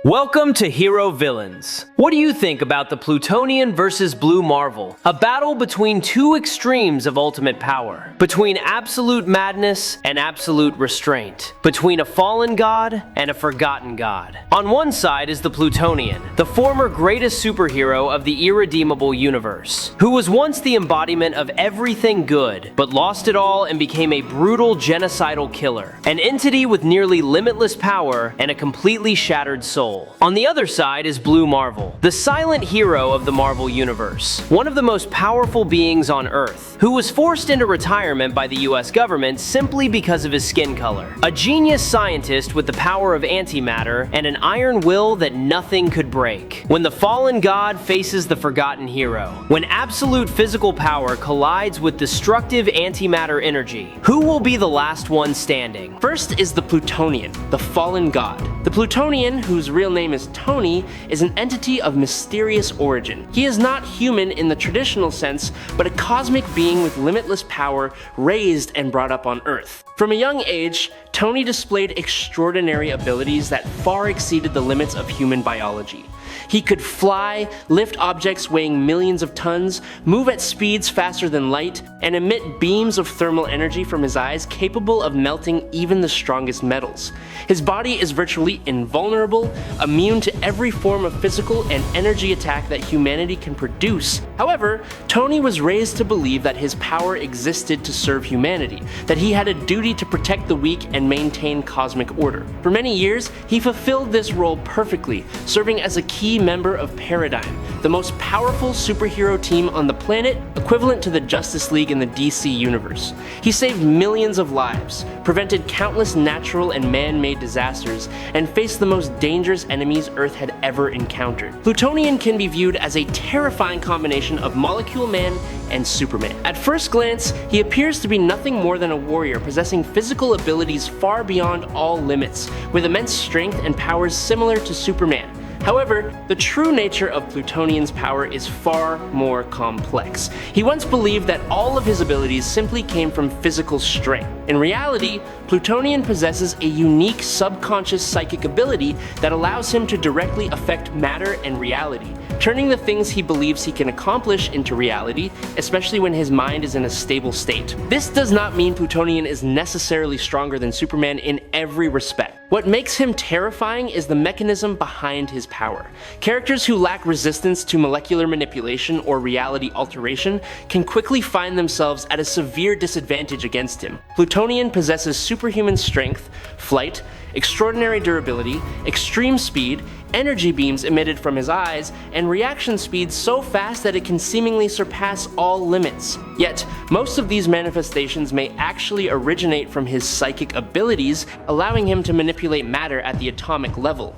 Welcome to Hero Villains. What do you think about the Plutonian versus Blue Marvel? A battle between two extremes of ultimate power. Between absolute madness and absolute restraint. Between a fallen god and a forgotten god. On one side is the Plutonian, the former greatest superhero of the irredeemable universe, who was once the embodiment of everything good, but lost it all and became a brutal genocidal killer. An entity with nearly limitless power and a completely shattered soul. On the other side is Blue Marvel, the silent hero of the Marvel Universe, one of the most powerful beings on Earth, who was forced into retirement by the US government simply because of his skin color. A genius scientist with the power of antimatter and an iron will that nothing could break. When the fallen god faces the forgotten hero, when absolute physical power collides with destructive antimatter energy, who will be the last one standing? First is the Plutonian, the fallen god. The Plutonian, whose real name is Tony, is an entity of mysterious origin. He is not human in the traditional sense, but a cosmic being with limitless power, raised and brought up on Earth. From a young age, Tony displayed extraordinary abilities that far exceeded the limits of human biology. He could fly, lift objects weighing millions of tons, move at speeds faster than light, and emit beams of thermal energy from his eyes capable of melting even the strongest metals. His body is virtually invulnerable, immune to every form of physical and energy attack that humanity can produce. However, Tony was raised to believe that his power existed to serve humanity, that he had a duty to protect the weak and maintain cosmic order. For many years, he fulfilled this role perfectly, serving as a key member of Paradigm, the most powerful superhero team on the planet, equivalent to the Justice League in the DC universe. He saved millions of lives, prevented countless natural and man-made disasters, and faced the most dangerous enemies Earth had ever encountered. Plutonian can be viewed as a terrifying combination of Molecule Man and Superman. At first glance, he appears to be nothing more than a warrior possessing physical abilities far beyond all limits, with immense strength and powers similar to Superman. However, the true nature of Plutonian's power is far more complex. He once believed that all of his abilities simply came from physical strength. In reality, Plutonian possesses a unique subconscious psychic ability that allows him to directly affect matter and reality, turning the things he believes he can accomplish into reality, especially when his mind is in a stable state. This does not mean Plutonian is necessarily stronger than Superman in every respect. What makes him terrifying is the mechanism behind his power. Characters who lack resistance to molecular manipulation or reality alteration can quickly find themselves at a severe disadvantage against him. Plutonian possesses superhuman strength, flight, extraordinary durability, extreme speed, energy beams emitted from his eyes, and reaction speed so fast that it can seemingly surpass all limits. Yet, most of these manifestations may actually originate from his psychic abilities, allowing him to manipulate matter at the atomic level.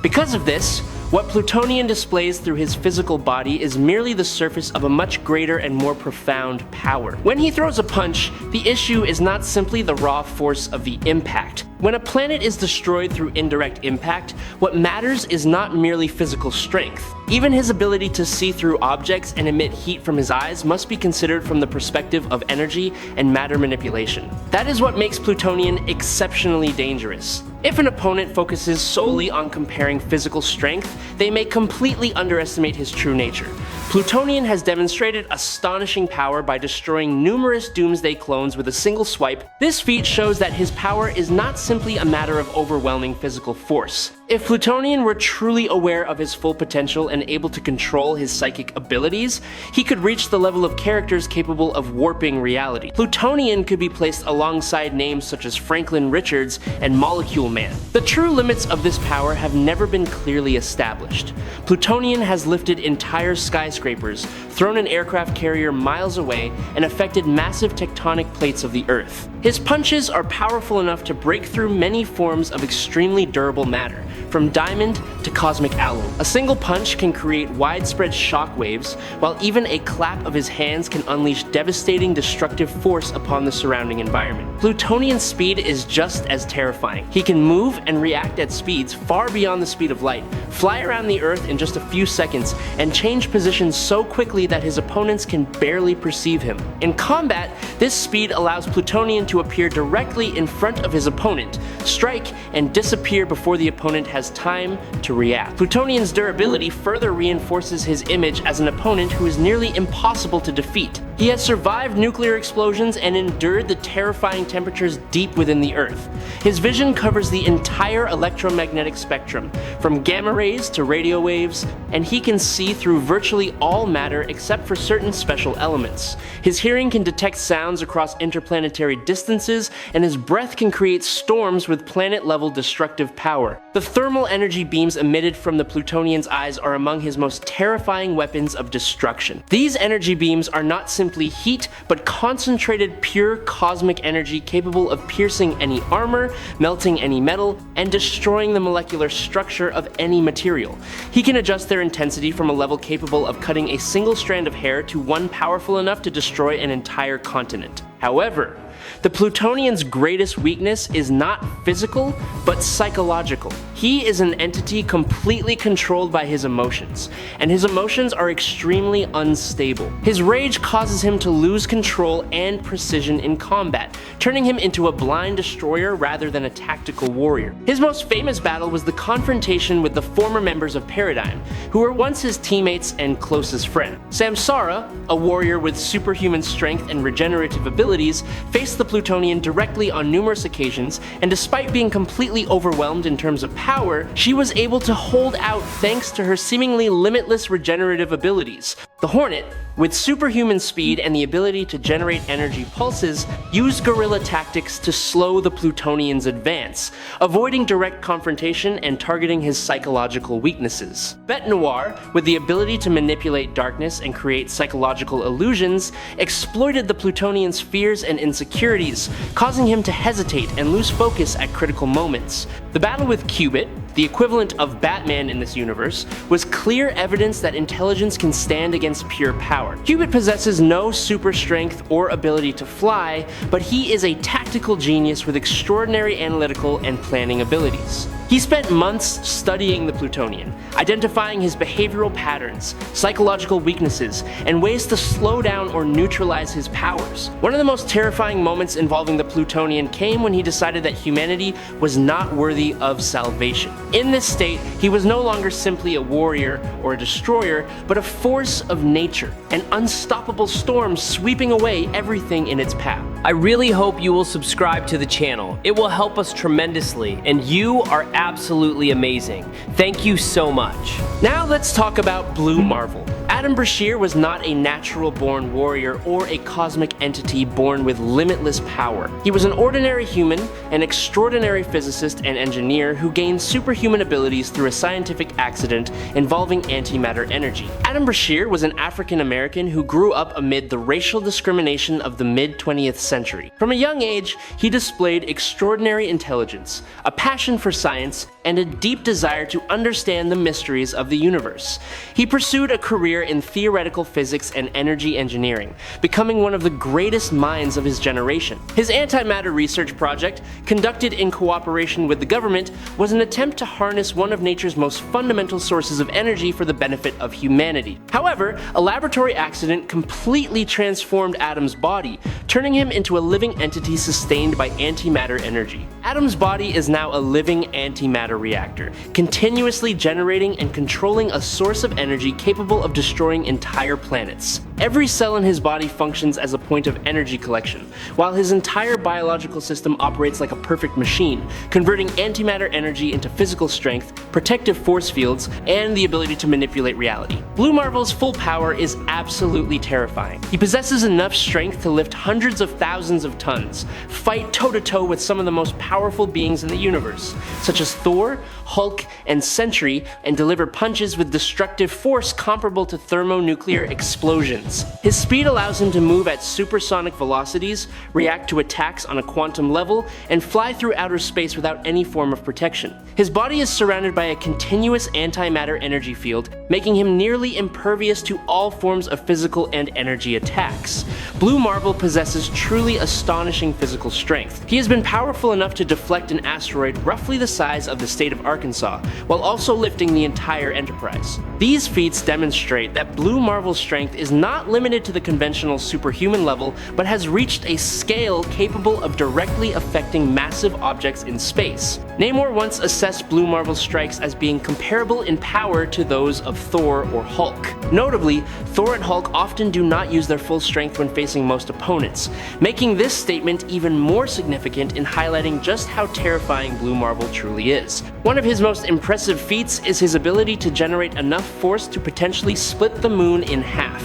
Because of this, what Plutonian displays through his physical body is merely the surface of a much greater and more profound power. When he throws a punch, the issue is not simply the raw force of the impact. When a planet is destroyed through indirect impact, what matters is not merely physical strength. Even his ability to see through objects and emit heat from his eyes must be considered from the perspective of energy and matter manipulation. That is what makes Plutonian exceptionally dangerous. If an opponent focuses solely on comparing physical strength, they may completely underestimate his true nature. Plutonian has demonstrated astonishing power by destroying numerous Doomsday clones with a single swipe. This feat shows that his power is not simply a matter of overwhelming physical force. If Plutonian were truly aware of his full potential and able to control his psychic abilities, he could reach the level of characters capable of warping reality. Plutonian could be placed alongside names such as Franklin Richards and Molecule Man. The true limits of this power have never been clearly established. Plutonian has lifted entire skyscrapers, thrown an aircraft carrier miles away, and affected massive tectonic plates of the Earth. His punches are powerful enough to break through many forms of extremely durable matter, from diamond to cosmic alloy. A single punch can create widespread shockwaves, while even a clap of his hands can unleash devastating destructive force upon the surrounding environment. Plutonian's speed is just as terrifying. He can move and react at speeds far beyond the speed of light, fly around the Earth in just a few seconds, and change positions so quickly that his opponents can barely perceive him. In combat, this speed allows Plutonian to appear directly in front of his opponent, strike, and disappear before the opponent has time to to react. Plutonian's durability further reinforces his image as an opponent who is nearly impossible to defeat. He has survived nuclear explosions and endured the terrifying temperatures deep within the Earth. His vision covers the entire electromagnetic spectrum, from gamma rays to radio waves, and he can see through virtually all matter except for certain special elements. His hearing can detect sounds across interplanetary distances, and his breath can create storms with planet-level destructive power. The thermal energy beams emitted from the Plutonian's eyes are among his most terrifying weapons of destruction. These energy beams are not simply heat, but concentrated pure cosmic energy capable of piercing any armor, melting any metal, and destroying the molecular structure of any material. He can adjust their intensity from a level capable of cutting a single strand of hair to one powerful enough to destroy an entire continent. However, the Plutonian's greatest weakness is not physical, but psychological. He is an entity completely controlled by his emotions, and his emotions are extremely unstable. His rage causes him to lose control and precision in combat, turning him into a blind destroyer rather than a tactical warrior. His most famous battle was the confrontation with the former members of Paradigm, who were once his teammates and closest friend. Samsara, a warrior with superhuman strength and regenerative abilities, faced the Plutonian directly on numerous occasions, and despite being completely overwhelmed in terms of power, she was able to hold out thanks to her seemingly limitless regenerative abilities. The Hornet, with superhuman speed and the ability to generate energy pulses, used guerrilla tactics to slow the Plutonian's advance, avoiding direct confrontation and targeting his psychological weaknesses. Bete Noir, with the ability to manipulate darkness and create psychological illusions, exploited the Plutonian's fears and insecurities, causing him to hesitate and lose focus at critical moments. The battle with Cubit, the equivalent of Batman in this universe, was clear evidence that intelligence can stand against pure power. Cubit possesses no super strength or ability to fly, but he is a tactical genius with extraordinary analytical and planning abilities. He spent months studying the Plutonian, identifying his behavioral patterns, psychological weaknesses, and ways to slow down or neutralize his powers. One of the most terrifying moments involving the Plutonian came when he decided that humanity was not worthy of salvation. In this state, he was no longer simply a warrior or a destroyer, but a force of nature, an unstoppable storm sweeping away everything in its path. I really hope you will subscribe to the channel. It will help us tremendously, and you are absolutely amazing. Thank you so much. Now let's talk about Blue Marvel. Adam Brashear was not a natural-born warrior or a cosmic entity born with limitless power. He was an ordinary human, an extraordinary physicist and engineer who gained superhuman abilities through a scientific accident involving antimatter energy. Adam Brashear was an African-American who grew up amid the racial discrimination of the mid-20th century. From a young age, he displayed extraordinary intelligence, a passion for science, and a deep desire to understand the mysteries of the universe. He pursued a career in theoretical physics and energy engineering, becoming one of the greatest minds of his generation. His antimatter research project, conducted in cooperation with the government, was an attempt to harness one of nature's most fundamental sources of energy for the benefit of humanity. However, a laboratory accident completely transformed Adam's body, turning him into a living entity sustained by antimatter energy. Adam's body is now a living antimatter reactor, continuously generating and controlling a source of energy capable of destroying entire planets. Every cell in his body functions as a point of energy collection, while his entire biological system operates like a perfect machine, converting antimatter energy into physical strength, protective force fields, and the ability to manipulate reality. Blue Marvel's full power is absolutely terrifying. He possesses enough strength to lift hundreds of thousands of tons, fight toe-to-toe with some of the most powerful beings in the universe, such as Thor, Hulk, and Sentry, and deliver punches with destructive force comparable to thermonuclear explosions. His speed allows him to move at supersonic velocities, react to attacks on a quantum level, and fly through outer space without any form of protection. His body is surrounded by a continuous antimatter energy field, making him nearly impervious to all forms of physical and energy attacks. Blue Marvel possesses truly astonishing physical strength. He has been powerful enough to deflect an asteroid roughly the size of the state of Arkansas, while also lifting the entire Enterprise. These feats demonstrate that Blue Marvel's strength is not limited to the conventional superhuman level, but has reached a scale capable of directly affecting massive objects in space. Namor once assessed Blue Marvel's strikes as being comparable in power to those of Thor or Hulk. Notably, Thor and Hulk often do not use their full strength when facing most opponents, making this statement even more significant in highlighting just how terrifying Blue Marvel truly is. One of his most impressive feats is his ability to generate enough force to potentially split the moon in half.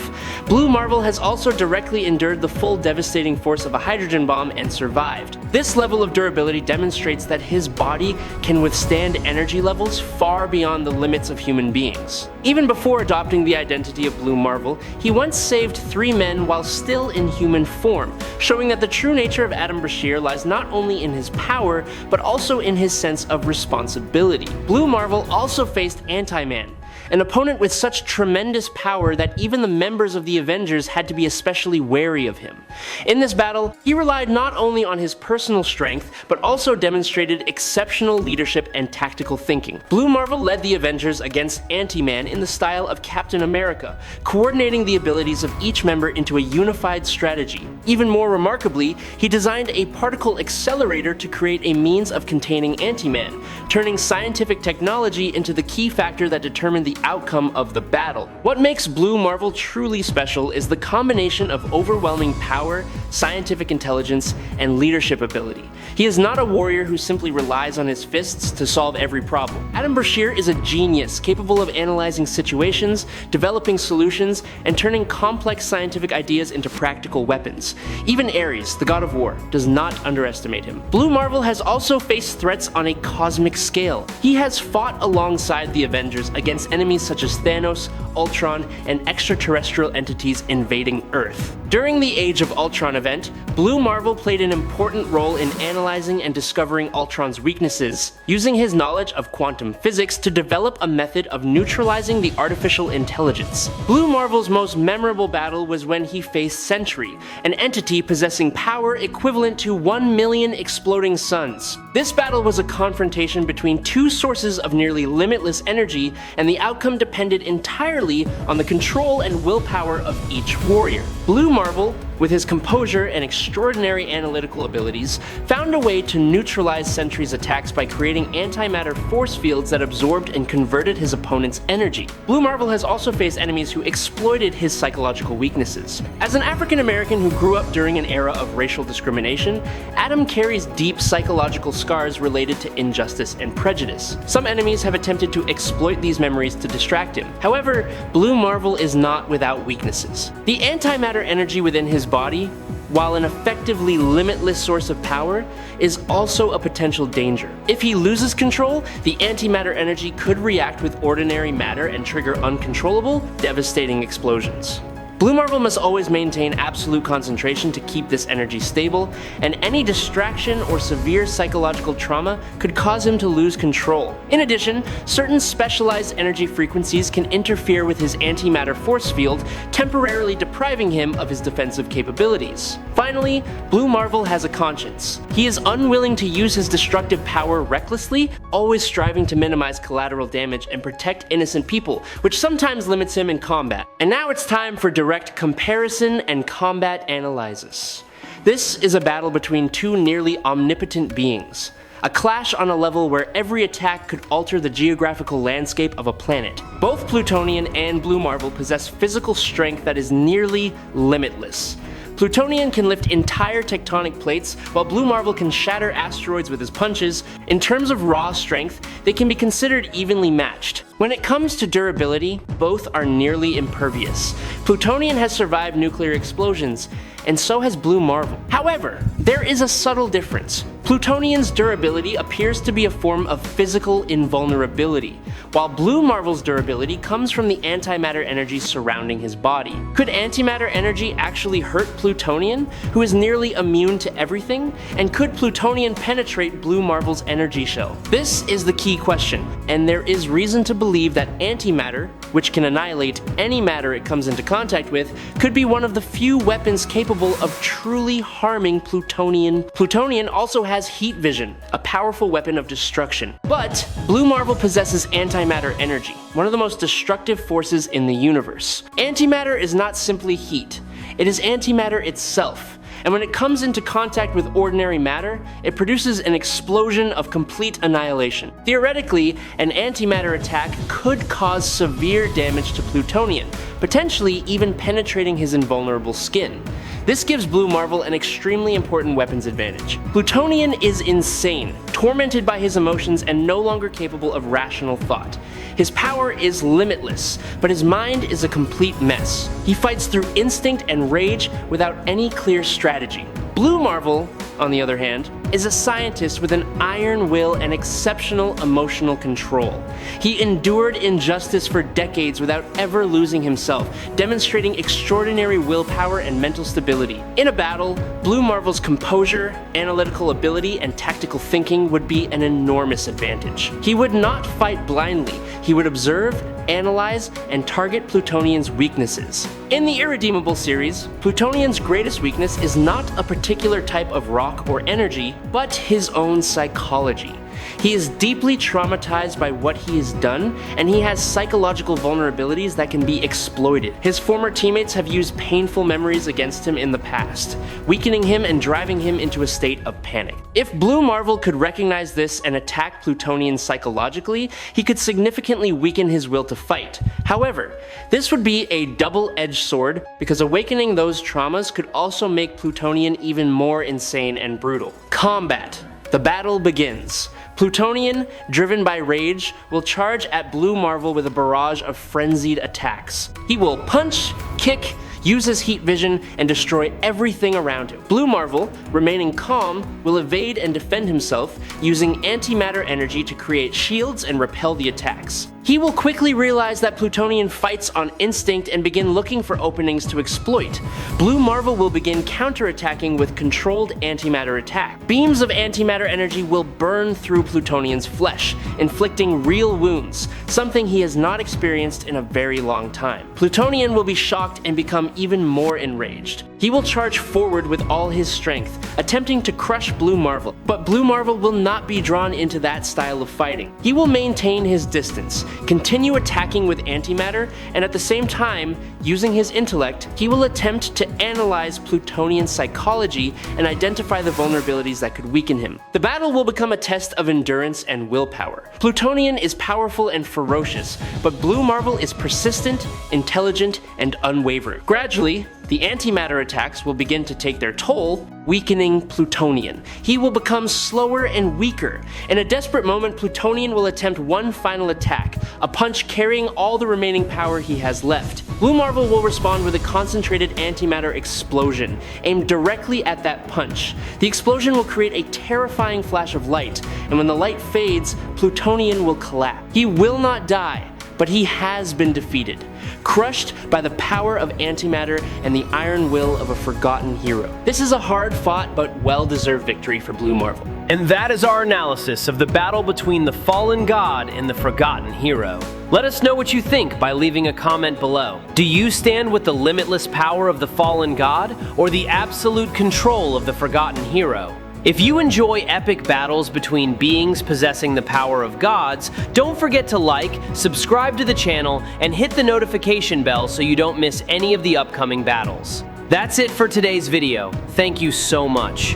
Blue Marvel has also directly endured the full devastating force of a hydrogen bomb and survived. This level of durability demonstrates that his body can withstand energy levels far beyond the limits of human beings. Even before adopting the identity of Blue Marvel, he once saved 3 men while still in human form, showing that the true nature of Adam Brashear lies not only in his power, but also in his sense of responsibility. Blue Marvel also faced Anti-Man, an opponent with such tremendous power that even the members of the Avengers had to be especially wary of him. In this battle, he relied not only on his personal strength, but also demonstrated exceptional leadership and tactical thinking. Blue Marvel led the Avengers against Anti-Man in the style of Captain America, coordinating the abilities of each member into a unified strategy. Even more remarkably, he designed a particle accelerator to create a means of containing Anti-Man, turning scientific technology into the key factor that determined the outcome of the battle. What makes Blue Marvel truly special is the combination of overwhelming power, scientific intelligence, and leadership ability. He is not a warrior who simply relies on his fists to solve every problem. Adam Brashear is a genius capable of analyzing situations, developing solutions, and turning complex scientific ideas into practical weapons. Even Ares, the god of war, does not underestimate him. Blue Marvel has also faced threats on a cosmic scale. He has fought alongside the Avengers against enemies such as Thanos, Ultron, and extraterrestrial entities invading Earth. During the Age of Ultron event, Blue Marvel played an important role in analyzing and discovering Ultron's weaknesses, using his knowledge of quantum physics to develop a method of neutralizing the artificial intelligence. Blue Marvel's most memorable battle was when he faced Sentry, an entity possessing power equivalent to 1 million exploding suns. This battle was a confrontation between 2 sources of nearly limitless energy, and the outcome depended entirely on the control and willpower of each warrior. Blue Marvel, with his composure and extraordinary analytical abilities, found a way to neutralize Sentry's attacks by creating antimatter force fields that absorbed and converted his opponent's energy. Blue Marvel has also faced enemies who exploited his psychological weaknesses. As an African American who grew up during an era of racial discrimination, Adam carries deep psychological scars related to injustice and prejudice. Some enemies have attempted to exploit these memories to distract him. However, Blue Marvel is not without weaknesses. The antimatter energy within his body, while an effectively limitless source of power, is also a potential danger. If he loses control, the antimatter energy could react with ordinary matter and trigger uncontrollable, devastating explosions. Blue Marvel must always maintain absolute concentration to keep this energy stable, and any distraction or severe psychological trauma could cause him to lose control. In addition, certain specialized energy frequencies can interfere with his antimatter force field, temporarily depriving him of his defensive capabilities. Finally, Blue Marvel has a conscience. He is unwilling to use his destructive power recklessly, always striving to minimize collateral damage and protect innocent people, which sometimes limits him in combat. And now it's time for direct comparison and combat analysis. This is a battle between 2 nearly omnipotent beings. A clash on a level where every attack could alter the geographical landscape of a planet. Both Plutonian and Blue Marvel possess physical strength that is nearly limitless. Plutonian can lift entire tectonic plates, while Blue Marvel can shatter asteroids with his punches. In terms of raw strength, they can be considered evenly matched. When it comes to durability, both are nearly impervious. Plutonian has survived nuclear explosions, and so has Blue Marvel. However, there is a subtle difference. Plutonian's durability appears to be a form of physical invulnerability, while Blue Marvel's durability comes from the antimatter energy surrounding his body. Could antimatter energy actually hurt Plutonian, who is nearly immune to everything? And could Plutonian penetrate Blue Marvel's energy shell? This is the key question, and there is reason to believe that antimatter, which can annihilate any matter it comes into contact with, could be one of the few weapons capable of truly harming Plutonian. Plutonian also has has heat vision, a powerful weapon of destruction. But Blue Marvel possesses antimatter energy, one of the most destructive forces in the universe. Antimatter is not simply heat, it is antimatter itself. And when it comes into contact with ordinary matter, it produces an explosion of complete annihilation. Theoretically, an antimatter attack could cause severe damage to Plutonian, potentially even penetrating his invulnerable skin. This gives Blue Marvel an extremely important weapons advantage. Plutonian is insane, tormented by his emotions and no longer capable of rational thought. His power is limitless, but his mind is a complete mess. He fights through instinct and rage without any clear strategy. Blue Marvel, on the other hand, is a scientist with an iron will and exceptional emotional control. He endured injustice for decades without ever losing himself, demonstrating extraordinary willpower and mental stability. In a battle, Blue Marvel's composure, analytical ability, and tactical thinking would be an enormous advantage. He would not fight blindly. He would observe, analyze, and target Plutonian's weaknesses. In the Irredeemable series, Plutonian's greatest weakness is not a particular type of rock or energy, but his own psychology. He is deeply traumatized by what he has done, and he has psychological vulnerabilities that can be exploited. His former teammates have used painful memories against him in the past, weakening him and driving him into a state of panic. If Blue Marvel could recognize this and attack Plutonian psychologically, he could significantly weaken his will to fight. However, this would be a double-edged sword, because awakening those traumas could also make Plutonian even more insane and brutal. Combat. The battle begins. Plutonian, driven by rage, will charge at Blue Marvel with a barrage of frenzied attacks. He will punch, kick, use his heat vision, and destroy everything around him. Blue Marvel, remaining calm, will evade and defend himself, using antimatter energy to create shields and repel the attacks. He will quickly realize that Plutonian fights on instinct and begin looking for openings to exploit. Blue Marvel will begin counterattacking with controlled antimatter attack. Beams of antimatter energy will burn through Plutonian's flesh, inflicting real wounds, something he has not experienced in a very long time. Plutonian will be shocked and become even more enraged. He will charge forward with all his strength, attempting to crush Blue Marvel, but Blue Marvel will not be drawn into that style of fighting. He will maintain his distance, continue attacking with antimatter, and at the same time, using his intellect, he will attempt to analyze Plutonian's psychology and identify the vulnerabilities that could weaken him. The battle will become a test of endurance and willpower. Plutonian is powerful and ferocious, but Blue Marvel is persistent, intelligent, and unwavering. Gradually, the antimatter attacks will begin to take their toll, weakening Plutonian. He will become slower and weaker. In a desperate moment, Plutonian will attempt one final attack, a punch carrying all the remaining power he has left. Blue Marvel will respond with a concentrated antimatter explosion, aimed directly at that punch. The explosion will create a terrifying flash of light, and when the light fades, Plutonian will collapse. He will not die, but he has been defeated, crushed by the power of antimatter and the iron will of a forgotten hero. This is a hard-fought but well-deserved victory for Blue Marvel. And that is our analysis of the battle between the fallen god and the forgotten hero. Let us know what you think by leaving a comment below. Do you stand with the limitless power of the fallen god, or the absolute control of the forgotten hero? If you enjoy epic battles between beings possessing the power of gods, don't forget to like, subscribe to the channel, and hit the notification bell so you don't miss any of the upcoming battles. That's it for today's video. Thank you so much.